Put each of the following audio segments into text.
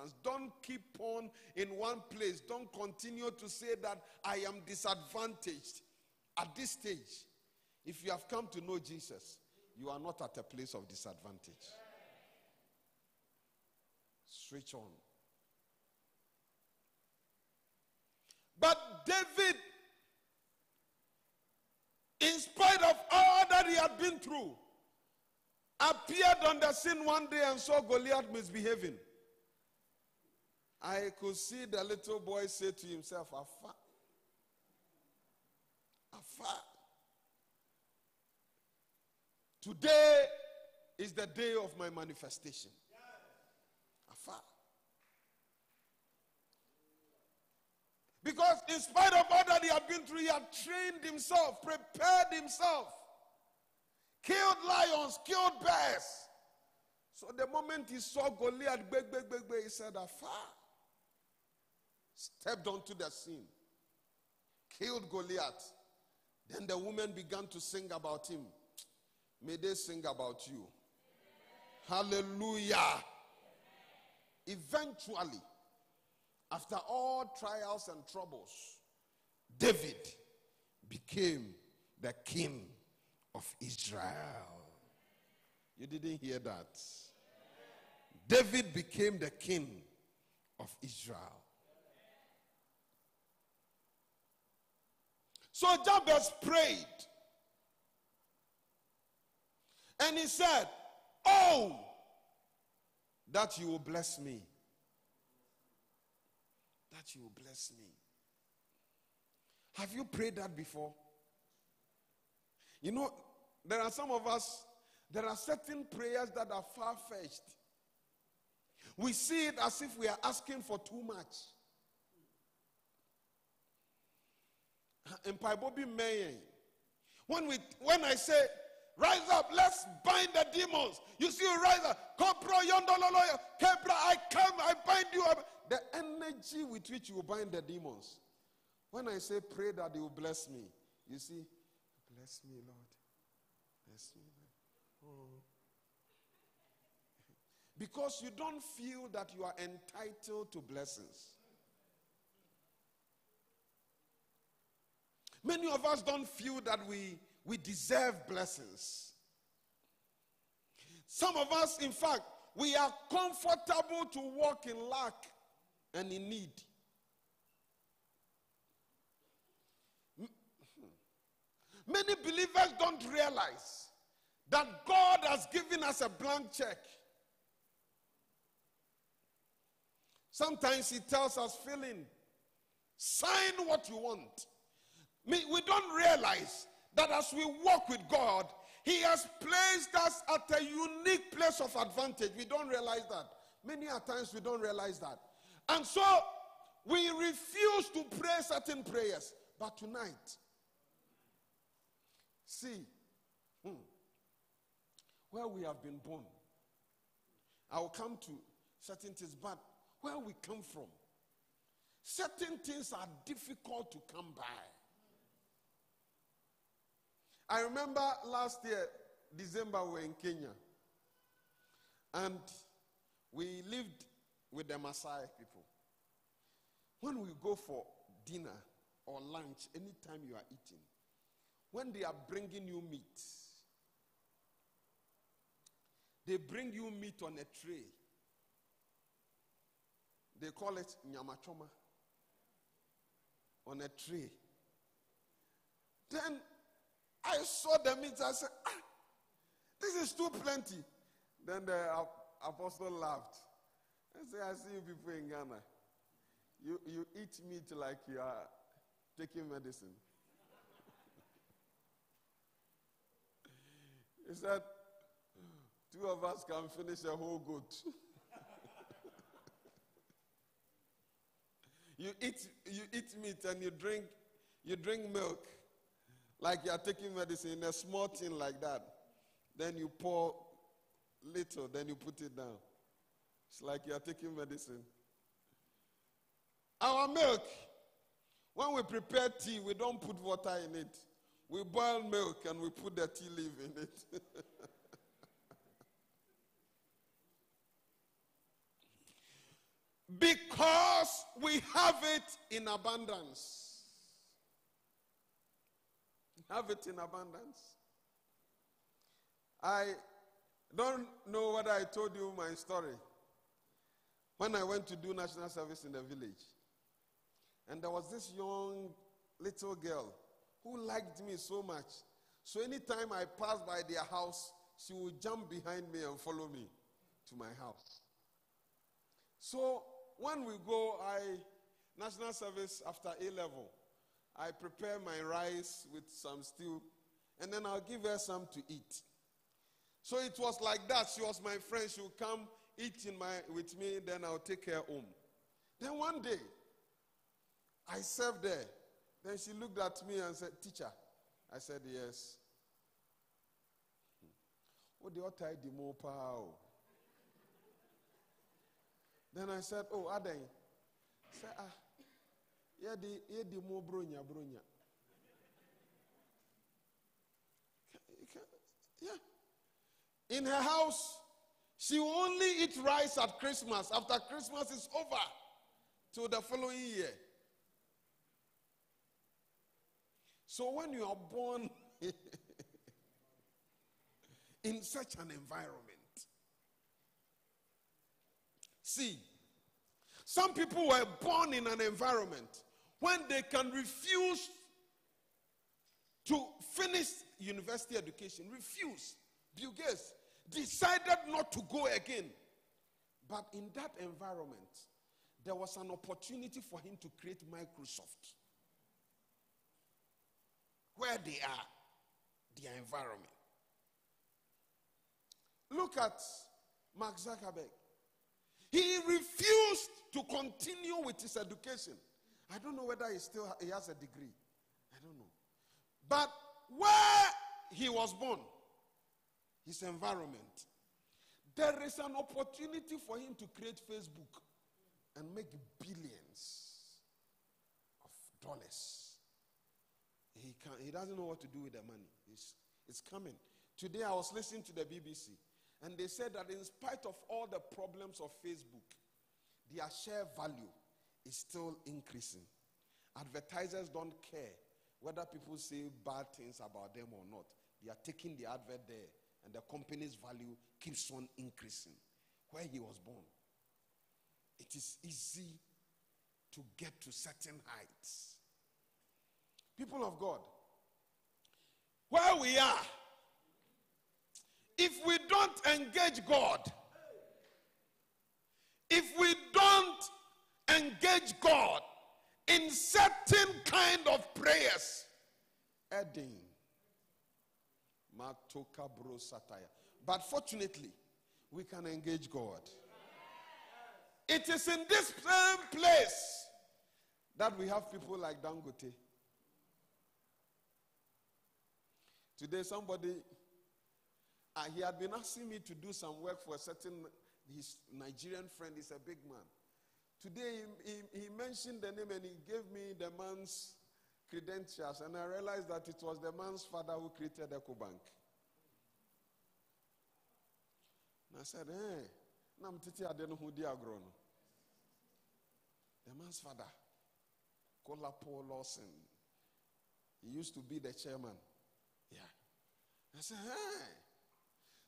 distance. Don't keep on in one place. Don't continue to say that I am disadvantaged. At this stage, if you have come to know Jesus, you are not at a place of disadvantage. Switch on. But David, in spite of all that he had been through, appeared on the scene one day and saw Goliath misbehaving. I could see the little boy say to himself, Afa. Today is the day of my manifestation. Afa. Because in spite of all that he had been through, he had trained himself, prepared himself, killed lions, killed bears. So the moment he saw Goliath, he said, Afa. Stepped onto the scene, killed Goliath. Then the women began to sing about him. May they sing about you. Hallelujah. Amen. Eventually, after all trials and troubles, David became the king of Israel. You didn't hear that? David became the king of Israel. So Jabez prayed. And he said, oh, that you will bless me. That you will bless me. Have you prayed that before? You know, there are some of us, there are certain prayers that are far-fetched. We see it as if we are asking for too much. In Paibobi Meye, when I say, rise up, let's bind the demons. You see, you rise up. Kopro, yondololo, kebra, I come, I bind you up. The energy with which you bind the demons. When I say pray that they will bless me, you see, bless me, Lord. Bless me, Lord. Oh. Because you don't feel that you are entitled to blessings. Many of us don't feel that we deserve blessings. Some of us, in fact, we are comfortable to walk in lack and in need. Many believers don't realize that God has given us a blank check. Sometimes He tells us, fill in, sign what you want. We don't realize that as we walk with God, He has placed us at a unique place of advantage. We don't realize that. Many a times we don't realize that. And so we refuse to pray certain prayers. But tonight, see, where we have been born, I will come to certain things, but where we come from, certain things are difficult to come by. I remember last year, December, we were in Kenya. And we lived with the Maasai people. When we go for dinner or lunch, anytime you are eating, when they are bringing you meat, they bring you meat on a tray. They call it nyamachoma. On a tray. Then I saw the meat. I said, this is too plenty. Then the apostle laughed. I said, I see you people in Ghana. You eat meat like you are taking medicine. He said, 2 of us can finish a whole goat. You eat meat and you drink milk like you are taking medicine in a small tin like that. Then you pour little, then you put it down. It's like you are taking medicine. Our milk, when we prepare tea, we don't put water in it. We boil milk and we put the tea leaf in it. Because we have it in abundance. Have it in abundance. I don't know whether I told you my story. When I went to do national service in the village, and there was this young little girl who liked me so much. So anytime I passed by their house, she would jump behind me and follow me to my house. So when we go, national service after A-level, I prepare my rice with some stew, and then I'll give her some to eat. So it was like that. She was my friend. She would come eat with me, then I'll take her home. Then one day, I served there. Then she looked at me and said, "Teacher." I said, "Yes." "What do you tie the mo pao?" Then I said, "Oh, Aden." I said, yeah, the mo bronya. Yeah. In her house, she will only eat rice at Christmas. After Christmas is over, till the following year. So when you are born in such an environment, see, some people were born in an environment when they can refuse to finish university education. Refuse. Bill Gates decided not to go again. But in that environment, there was an opportunity for him to create Microsoft. Where they are, their environment. Look at Mark Zuckerberg. He refused to continue with his education. I don't know whether he has a degree. I don't know. But where he was born, his environment, there is an opportunity for him to create Facebook and make billions of dollars. He doesn't know what to do with the money. It's coming. Today I was listening to the BBC, and they said that in spite of all the problems of Facebook, their share value is still increasing. Advertisers don't care whether people say bad things about them or not. They are taking the advert there, and the company's value keeps on increasing. Where he was born, it is easy to get to certain heights. People of God, where we are, if we don't engage God, if we don't engage God in certain kind of prayers, but fortunately, we can engage God. It is in this same place that we have people like Dangote. Today, somebody, he had been asking me to do some work for his Nigerian friend. Is a big man. Today, he mentioned the name and he gave me the man's credentials, and I realized that it was the man's father who created EcoBank. And I said, the man's father, Kolapo Lawson, he used to be the chairman. Yeah. I said,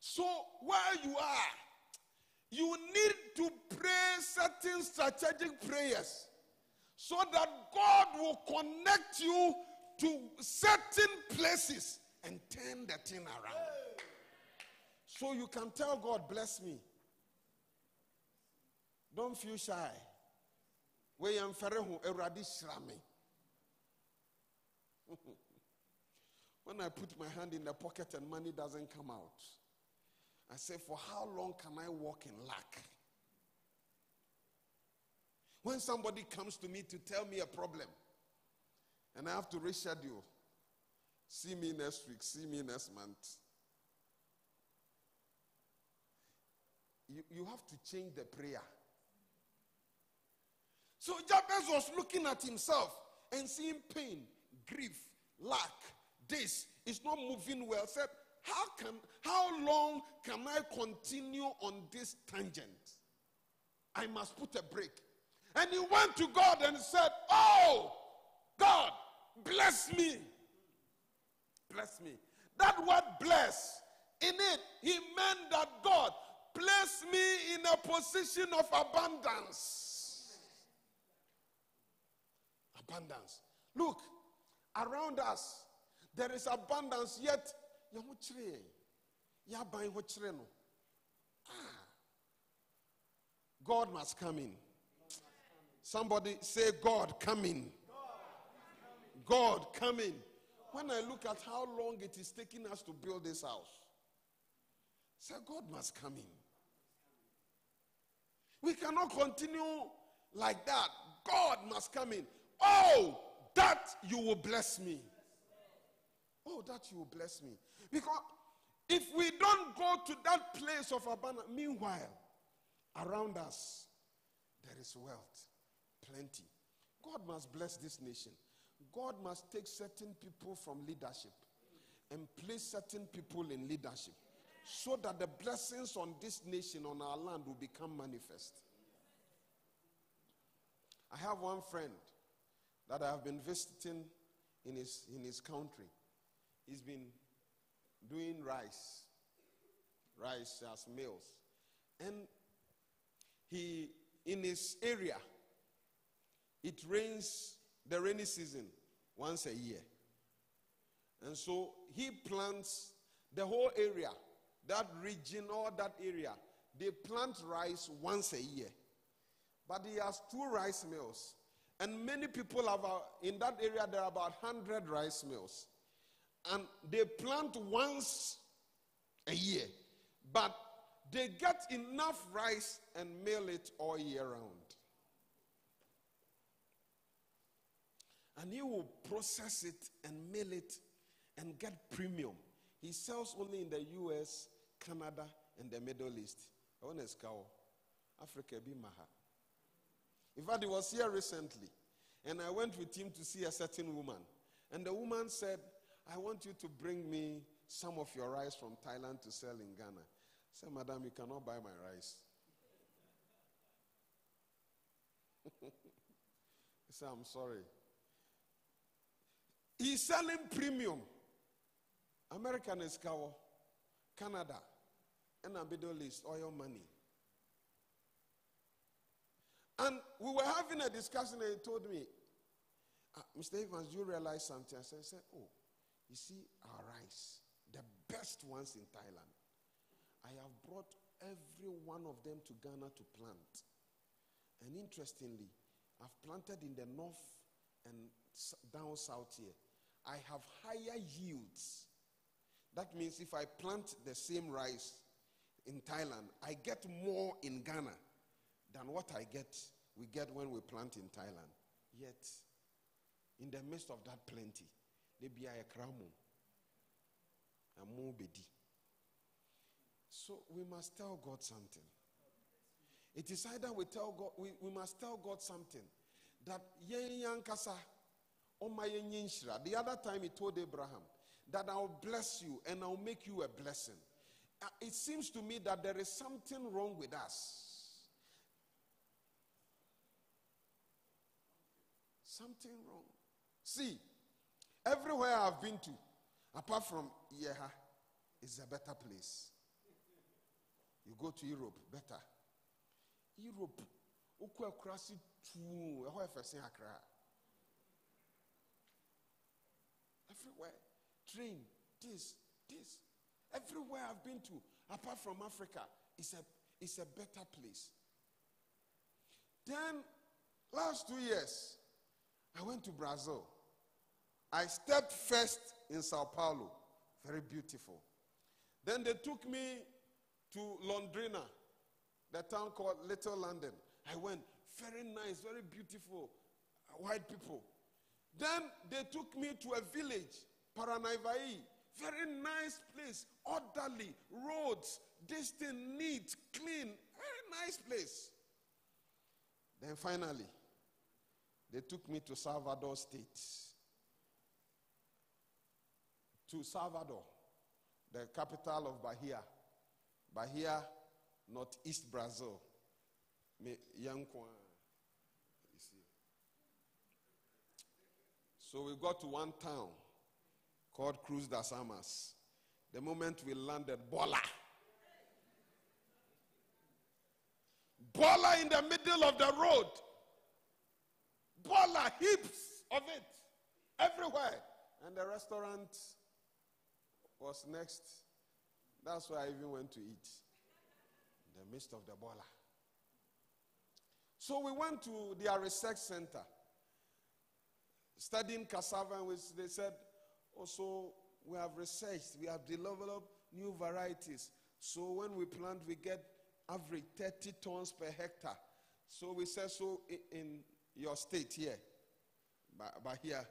so where you are, you need to pray certain strategic prayers so that God will connect you to certain places and turn the thing around. So you can tell God, bless me. Don't feel shy. We am ferehu eradi shrami. When I put my hand in the pocket and money doesn't come out, I say, for how long can I walk in lack? When somebody comes to me to tell me a problem, and I have to reschedule, see me next week, see me next month, you have to change the prayer. So Jabez was looking at himself and seeing pain, grief, lack. This is not moving well. Said, how long can I continue on this tangent? I must put a break. And he went to God and said, oh, God, bless me. Bless me. That word bless, in it, he meant that God, place me in a position of abundance. Abundance. Look, around us, there is abundance, yet, God must come in. Somebody say, God, come in. God, come in. When I look at how long it is taking us to build this house, say, God must come in. We cannot continue like that. God must come in. Oh, that you will bless me. Oh, that you will bless me. Because if we don't go to that place of abundance, meanwhile, around us, there is wealth, plenty. God must bless this nation. God must take certain people from leadership and place certain people in leadership so that the blessings on this nation, on our land, will become manifest. I have one friend that I have been visiting in his country. He's been doing rice as meals. And in his area, it rains the rainy season once a year. And so he plants the whole area, that region or that area, they plant rice once a year. But he has 2 rice mills. And many people have, in that area, there are about 100 rice mills. And they plant once a year. But they get enough rice and mill it all year round. And he will process it and mill it and get premium. He sells only in the US, Canada, and the Middle East. Africa be maha. In fact, he was here recently. And I went with him to see a certain woman. And the woman said, I want you to bring me some of your rice from Thailand to sell in Ghana. I said, Madam, you cannot buy my rice. He said, I'm sorry. He's selling premium. American Escawo, Canada, and the Middle East, oil money. And we were having a discussion and he told me, Mr. Evans, do you realize something? I said, oh, you see our rice, the best ones in Thailand. I have brought every one of them to Ghana to plant. And interestingly, I've planted in the north and down south here. I have higher yields. That means if I plant the same rice in Thailand, I get more in Ghana than what we get when we plant in Thailand. Yet, in the midst of that plenty, there be a kramu, a mobedi. So we must tell God something. It is either we tell God, we must tell God something that the other time he told Abraham that I'll bless you and I'll make you a blessing. It seems to me that there is something wrong with us. Something wrong. See, everywhere I've been to, apart from Yeha, is a better place. You go to Europe, better. Europe, everywhere. Train, this. Everywhere I've been to, apart from Africa, is a better place. Then, last 2 years, I went to Brazil. I stepped first in Sao Paulo. Very beautiful. Then they took me to Londrina, the town called Little London. I went. Very nice, very beautiful, white people. Then they took me to a village, Paranaivai. Very nice place, orderly, roads, distant, neat, clean, very nice place. Then finally, they took me to Salvador State. To Salvador, the capital of Bahia. Bahia, northeast Brazil. So we got to one town called Cruz das Almas. The moment we landed, Bola. Bola in the middle of the road. Bola, heaps of it, everywhere. And the restaurant was next. That's where I even went to eat. In the midst of the Bola. So we went to their research center, studying cassava, and they said, also, we have researched, we have developed new varieties. So when we plant, we get average 30 tons per hectare. So we said, so in your state here, but here,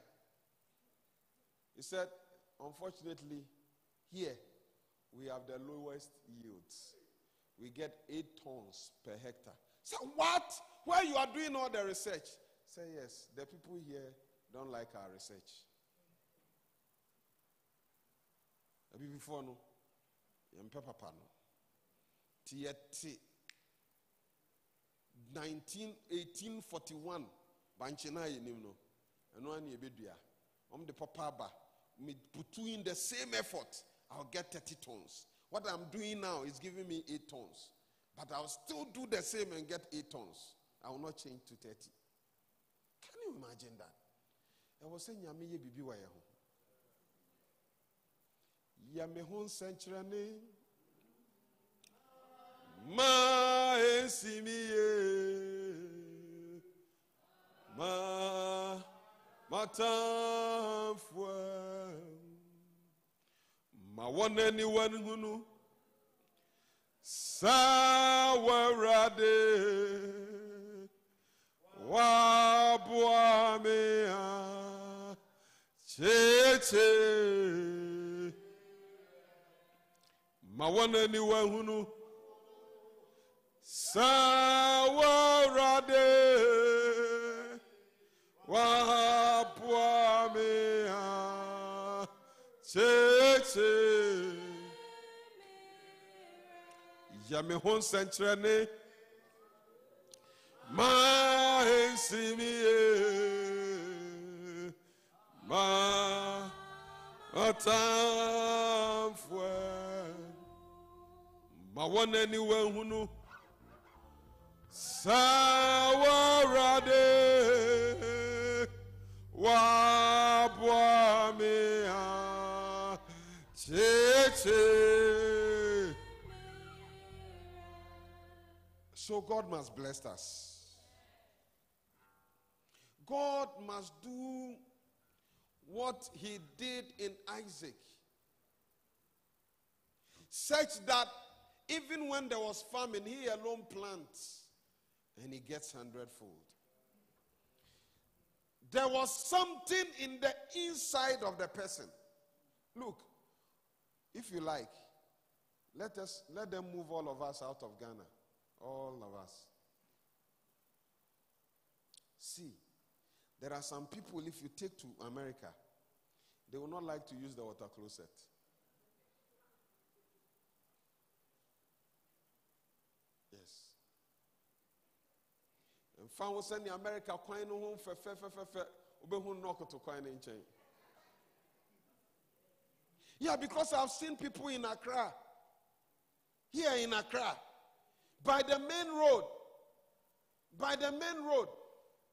he said, unfortunately, here, we have the lowest yields. We get 8 tons per hectare. So what? Where you are doing all the research? Say yes, the people here don't like our research. Before no, papa no. Tieti 1841 banchina yenim no. Eno ani ebedua. The papa ba me put in the same effort, I'll get 30 tons. What I'm doing now is giving me 8 tons. But I'll still do the same and get 8 tons. I will not change to 30. Can you imagine that? I was saying, Yami bibi wa yahu. Yamehon century ma esimiye ma matamfwa ma wona ni wanhunu sawarade wabuamea cheche mawana ni wahunu sawarade wabuamea cheche Yamehon centrane ma ensimie ma atamfwe ma wona ni wahunu sawarade wabuamea cheche. So God must bless us. God must do what he did in Isaac, such that even when there was famine, he alone plants and he gets 100-fold. There was something in the inside of the person. Look, if you like, let them move all of us out of Ghana. All of us. See, there are some people, if you take to America, they will not like to use the water closet. Yes. And found was in America, coin home for yeah, because I've seen people in Accra, here in Accra, by the main road,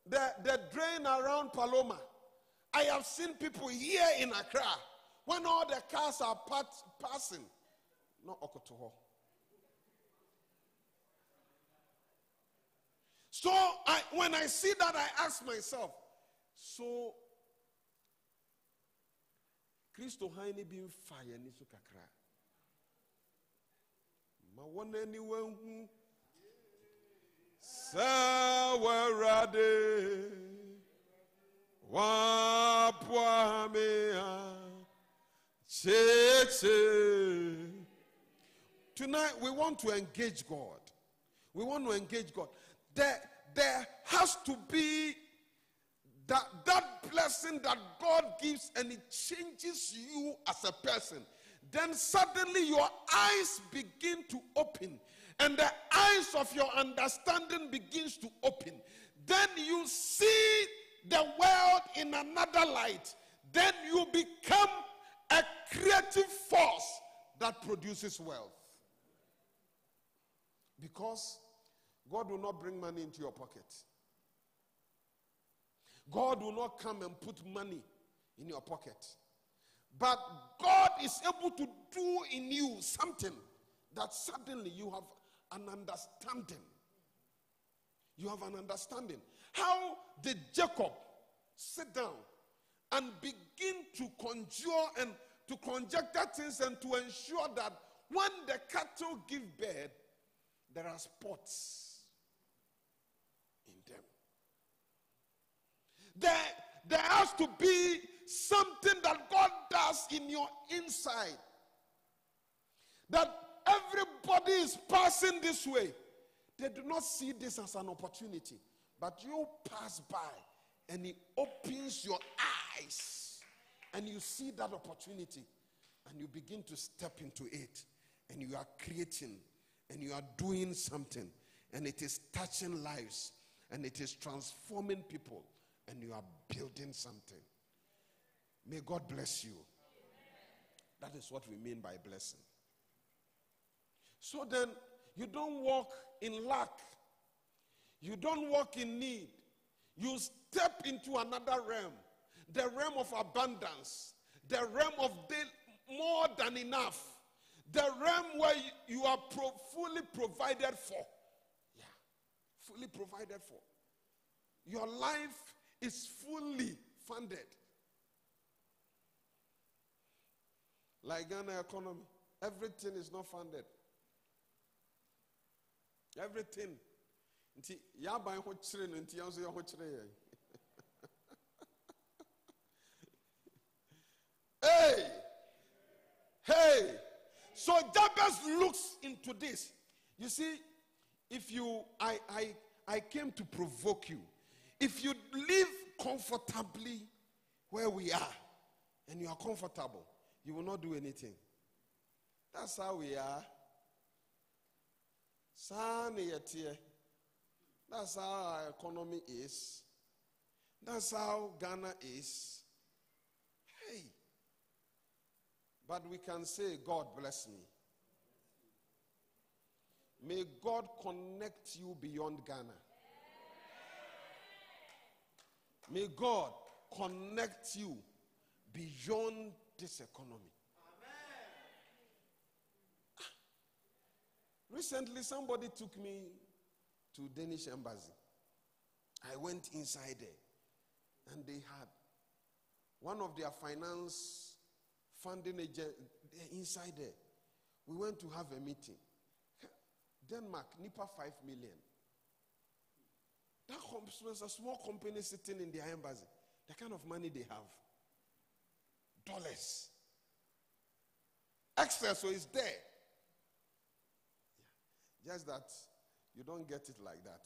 the drain around Paloma. I have seen people here in Accra, when all the cars are passing, not Okotoho. So when I see that, I ask myself, so Christo Haini being fire nisu kakra. Ma one anyone who sawarade wapuamea cheche. Tonight we want to engage God. We want to engage God. There has to be that blessing that God gives, and it changes you as a person. Then suddenly your eyes begin to open, and the eyes of your understanding begins to open. Then you see the world in another light, then you become a creative force that produces wealth. Because God will not bring money into your pocket. God will not come and put money in your pocket. But God is able to do in you something that suddenly you have an understanding. You have an understanding. How did Jacob sit down and begin to conjure and to conjecture things and to ensure that when the cattle give birth, there are spots in them? There has to be something that God does in your inside. That everybody is passing this way. They do not see this as an opportunity. But you pass by and it opens your eyes. And you see that opportunity. And you begin to step into it. And you are creating. And you are doing something. And it is touching lives. And it is transforming people. And you are building something. May God bless you. That is what we mean by blessing. So then, you don't walk in lack. You don't walk in need. You step into another realm. The realm of abundance. The realm of more than enough. The realm where you are fully provided for. Yeah, fully provided for. Your life is fully funded. Like Ghana economy, everything is not funded. Everything. Hey! Hey! So Jabez looks into this. You see, if you, I came to provoke you. If you live comfortably where we are, and you are comfortable, you will not do anything. That's how we are. That's how our economy is. That's how Ghana is. Hey. But we can say, God bless me. May God connect you beyond Ghana. May God connect you beyond this economy. Recently, somebody took me to Danish embassy. I went inside there, and they had one of their finance funding agent inside there. We went to have a meeting. Denmark, NIPA 5 million. That was a small company sitting in their embassy. The kind of money they have. Dollars. Excess, so it's there. Yeah. Just that you don't get it like that.